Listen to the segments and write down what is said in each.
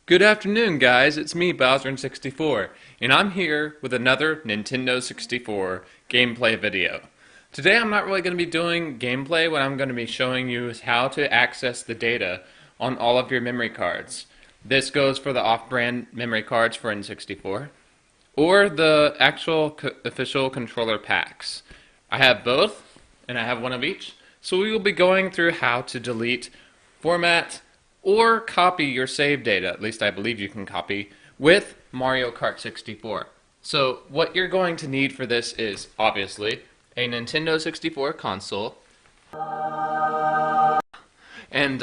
Good afternoon, guys. It's me, Bowser N64, and I'm here with another Nintendo 64 gameplay video. Today I'm not really going to be doing gameplay. What I'm going to be showing you is how to access the data on all of your memory cards. This goes for the off-brand memory cards for N64, or the actual official controller packs. I have both, and I have one of each, so we will be going through how to delete, format, or copy your save data, at least I believe you can copy, with Mario Kart 64. So what you're going to need for this is, obviously, a Nintendo 64 console, and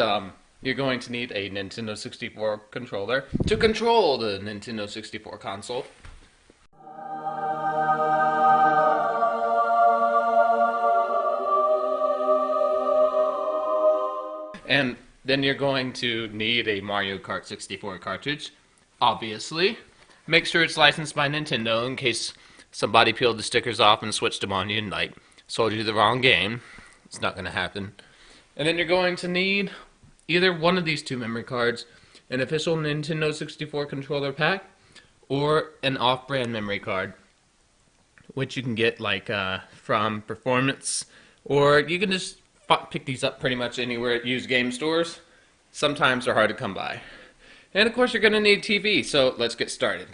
you're going to need a Nintendo 64 controller to control the Nintendo 64 console. And then you're going to need a Mario Kart 64 cartridge, obviously. Make sure it's licensed by Nintendo in case somebody peeled the stickers off and switched them on you and like sold you the wrong game. It's not going to happen. And then you're going to need either one of these two memory cards, an official Nintendo 64 Controller Pak, or an off-brand memory card, which you can get like from Performance, or you can just pick these up pretty much anywhere at used game stores. Sometimes they're hard to come by. And of course you're going to need TV, so let's get started.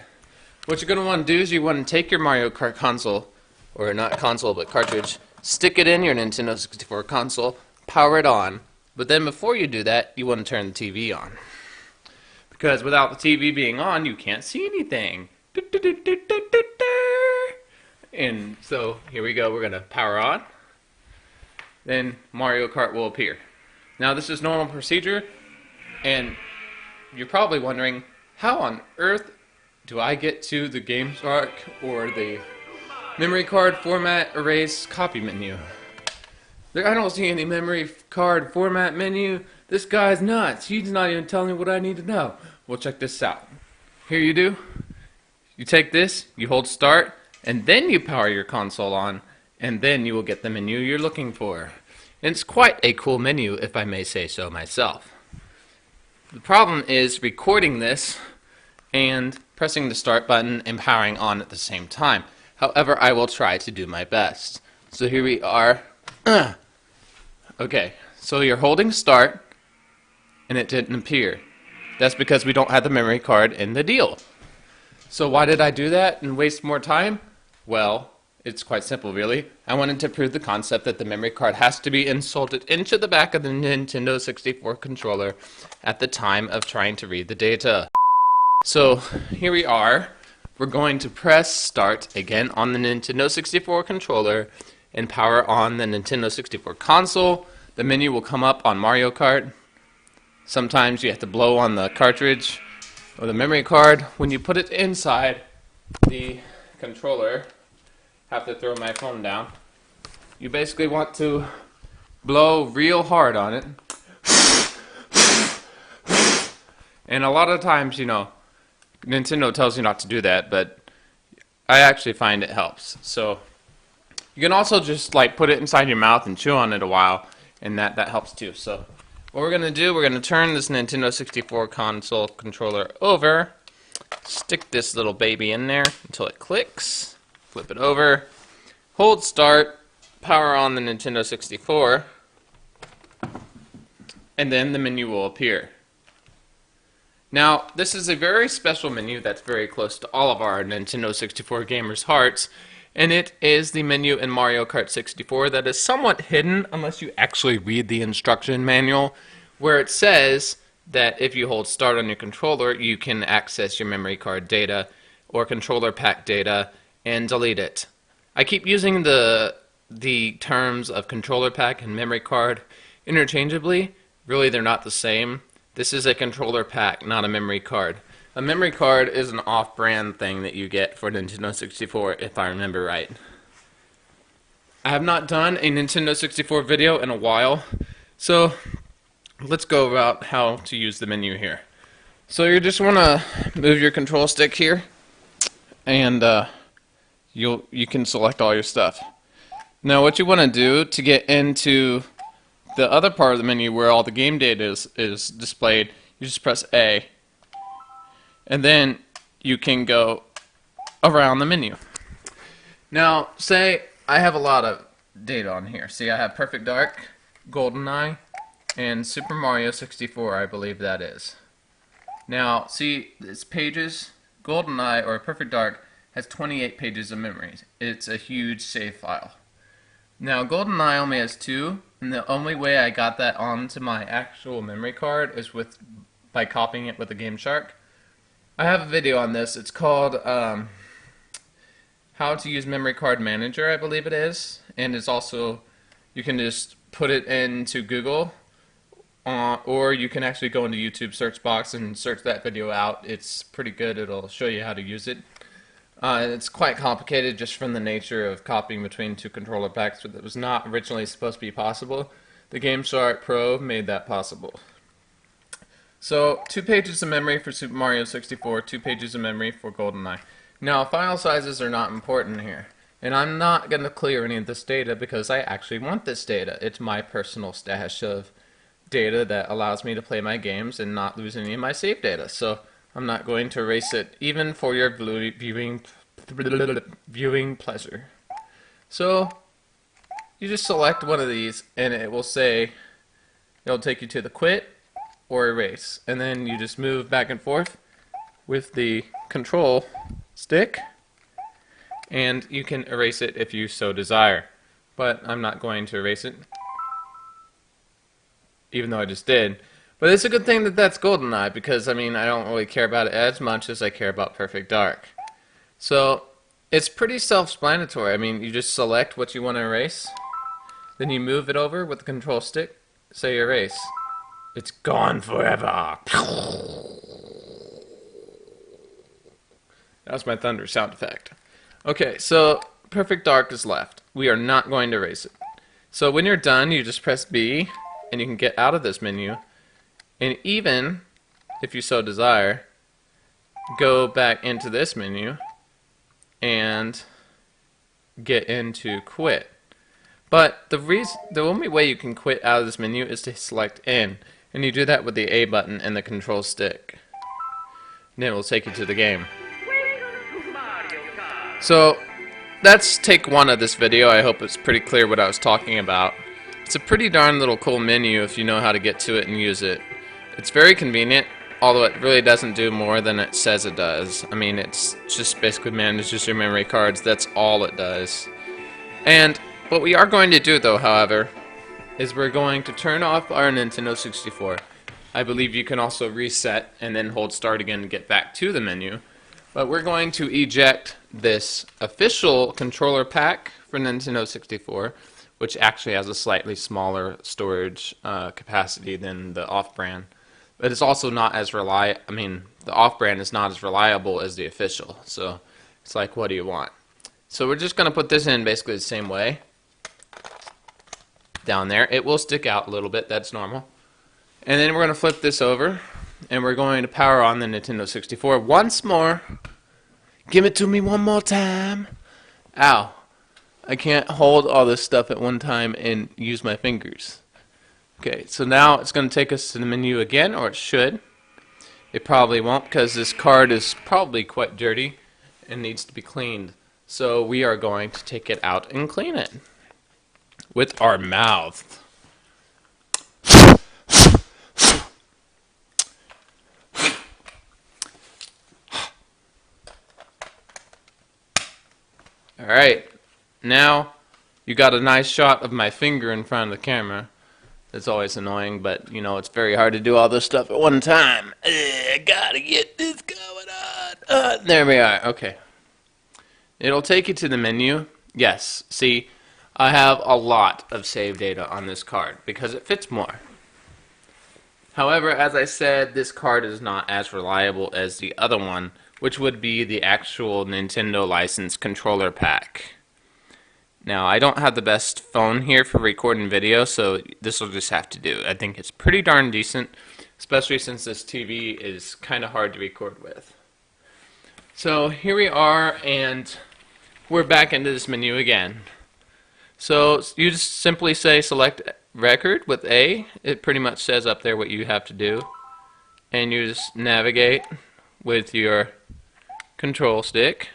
What you're going to want to do is you want to take your Mario Kart console, or not console but cartridge, stick it in your Nintendo 64 console, power it on, but then before you do that you want to turn the TV on. Because without the TV being on you can't see anything. And so here we go, we're going to power on. Then Mario Kart will appear. Now this is normal procedure, and you're probably wondering, how on earth do I get to the Gameshark or the memory card format erase copy menu? I don't see any memory card format menu. This guy's nuts. He's not even telling me what I need to know. Well, check this out. Here you do. You take this, you hold start, and then you power your console on, and then you will get the menu you're looking for. And it's quite a cool menu, if I may say so myself. The problem is recording this and pressing the start button and powering on at the same time. However, I will try to do my best. So here we are. Okay, so you're holding start and it didn't appear. That's because we don't have the memory card in the deal. So why did I do that and waste more time? Well, it's quite simple, really. I wanted to prove the concept that the memory card has to be inserted into the back of the Nintendo 64 controller at the time of trying to read the data. So here we are. We're going to press start again on the Nintendo 64 controller and power on the Nintendo 64 console. The menu will come up on Mario Kart. Sometimes you have to blow on the cartridge or the memory card. When you put it inside the controller, have to throw my phone down. You basically want to blow real hard on it. And a lot of times, you know, Nintendo tells you not to do that, but I actually find it helps. So you can also just like put it inside your mouth and chew on it a while, and that helps too. So what we're going to do, we're going to turn this Nintendo 64 console controller over, stick this little baby in there until it clicks. Flip it over, hold start, power on the Nintendo 64, and then the menu will appear. Now, this is a very special menu that's very close to all of our Nintendo 64 gamers' hearts, and it is the menu in Mario Kart 64 that is somewhat hidden unless you actually read the instruction manual, where it says that if you hold start on your controller, you can access your memory card data or controller pack data and delete it. I keep using the terms of controller pack and memory card interchangeably. Really, they're not the same. This is a controller pack, not a memory card. A memory card is an off-brand thing that you get for Nintendo 64, if I remember right. I have not done a Nintendo 64 video in a while, so let's go about how to use the menu here. So you just want to move your control stick here, and you can select all your stuff. Now what you want to do to get into the other part of the menu where all the game data is displayed, you just press A, and then you can go around the menu. Now, say I have a lot of data on here. See, I have Perfect Dark, GoldenEye, and Super Mario 64, I believe that is. Now, see, this pages, GoldenEye or Perfect Dark has 28 pages of memory. It's a huge save file. Now, GoldenEye only has 2, and the only way I got that onto my actual memory card is by copying it with a Gameshark. I have a video on this. It's called How to Use Memory Card Manager, I believe it is. And it's also, you can just put it into Google, or you can actually go into YouTube search box and search that video out. It's pretty good. It'll show you how to use it. It's quite complicated just from the nature of copying between 2 controller packs, but it was not originally supposed to be possible. The Gameshark Pro made that possible. So, 2 pages of memory for Super Mario 64, 2 pages of memory for GoldenEye. Now, file sizes are not important here, and I'm not going to clear any of this data because I actually want this data. It's my personal stash of data that allows me to play my games and not lose any of my save data. So, I'm not going to erase it, even for your viewing pleasure. So, you just select one of these, and it will say, it'll take you to the quit or erase, and then you just move back and forth with the control stick, and you can erase it if you so desire. But I'm not going to erase it, even though I just did. But it's a good thing that that's GoldenEye, because I mean, I don't really care about it as much as I care about Perfect Dark. So it's pretty self-explanatory. I mean, you just select what you want to erase, then you move it over with the control stick, say erase. It's gone forever. That was my thunder sound effect. Okay, so Perfect Dark is left. We are not going to erase it. So when you're done, you just press B, and you can get out of this menu. And even, if you so desire, go back into this menu and get into quit. But the only way you can quit out of this menu is to select N, and you do that with the A button and the control stick. And it will take you to the game. So that's take 1 of this video. I hope it's pretty clear what I was talking about. It's a pretty darn little cool menu if you know how to get to it and use it. It's very convenient, although it really doesn't do more than it says it does. I mean, it's just basically manages your memory cards. That's all it does. And what we are going to do, though, however, is we're going to turn off our Nintendo 64. I believe you can also reset and then hold start again to get back to the menu. But we're going to eject this official controller pack for Nintendo 64, which actually has a slightly smaller storage capacity than the off-brand. But it's also not as reliable. I mean, the off-brand is not as reliable as the official. So it's like, what do you want? So we're just going to put this in basically the same way. Down there. It will stick out a little bit. That's normal. And then we're going to flip this over. And we're going to power on the Nintendo 64 once more. Give it to me one more time. Ow. I can't hold all this stuff at one time and use my fingers. Okay, so now it's going to take us to the menu again, or it should. It probably won't, because this card is probably quite dirty and needs to be cleaned. So we are going to take it out and clean it with our mouth. Alright, now you got a nice shot of my finger in front of the camera. That's always annoying, but you know, it's very hard to do all this stuff at one time. I gotta get this going on. There we are. Okay. It'll take you to the menu. Yes, see, I have a lot of save data on this card because it fits more. However, as I said, this card is not as reliable as the other one, which would be the actual Nintendo licensed controller pack. Now, I don't have the best phone here for recording video, so this will just have to do. I think it's pretty darn decent, especially since this TV is kind of hard to record with. So here we are, and we're back into this menu again. So you just simply say select record with A. It pretty much says up there what you have to do. And you just navigate with your control stick.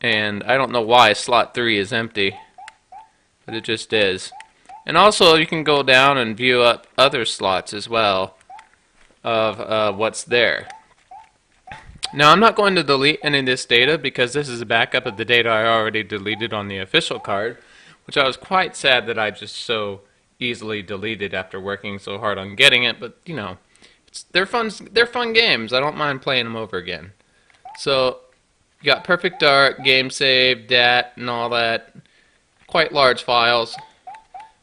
And I don't know why slot 3 is empty, but it just is. And also you can go down and view up other slots as well of what's there. Now I'm not going to delete any of this data because this is a backup of the data I already deleted on the official card, which I was quite sad that I just so easily deleted after working so hard on getting it, but you know, they're fun games. I don't mind playing them over again. So you got Perfect Dark, Game Save, DAT, and all that. Quite large files.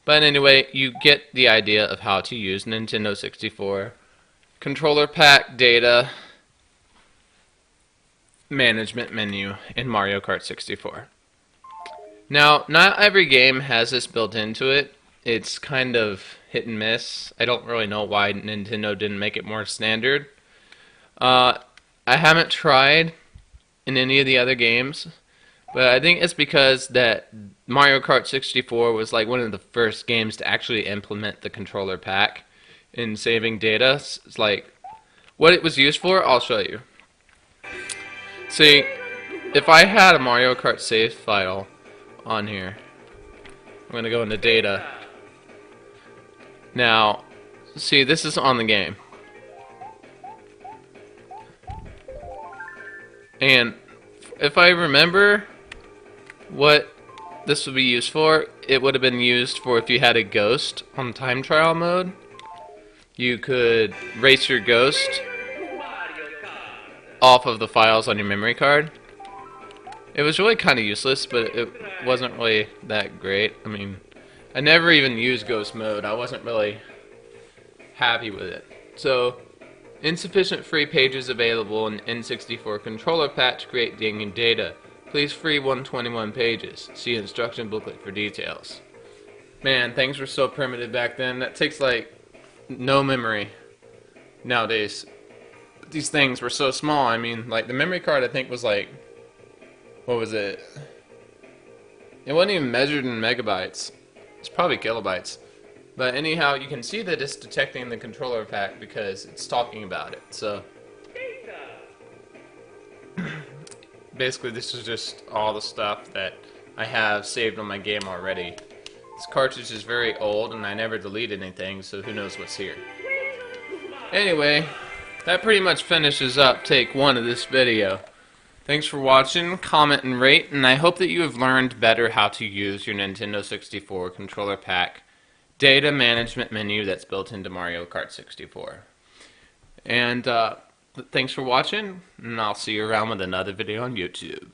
But anyway, you get the idea of how to use Nintendo 64 Controller Pak Data Management menu in Mario Kart 64. Now, not every game has this built into it. It's kind of hit and miss. I don't really know why Nintendo didn't make it more standard. I haven't tried in any of the other games, but I think it's because that Mario Kart 64 was like one of the first games to actually implement the controller pack in saving data. It's like what it was used for, I'll show you. See, if I had a Mario Kart save file on here, I'm going to go into data. Now, see, this is on the game. And if I remember what this would be used for, it would have been used for if you had a ghost on time trial mode. You could race your ghost off of the files on your memory card. It was really kind of useless, but it wasn't really that great. I mean, I never even used ghost mode. I wasn't really happy with it. So, insufficient free pages available in N64 Controller Pak to create dinging data. Please free 121 pages. See instruction booklet for details. Man, things were so primitive back then. That takes like no memory nowadays. But these things were so small. I mean, like the memory card I think was like, what was it? It wasn't even measured in megabytes. It's probably kilobytes. But anyhow, you can see that it's detecting the controller pack because it's talking about it. So basically this is just all the stuff that I have saved on my game already. This cartridge is very old and I never deleted anything, so who knows what's here. Anyway, that pretty much finishes up take 1 of this video. Thanks for watching, comment and rate, and I hope that you have learned better how to use your Nintendo 64 Controller Pak Data Management menu that's built into Mario Kart 64. And thanks for watching, and I'll see you around with another video on YouTube.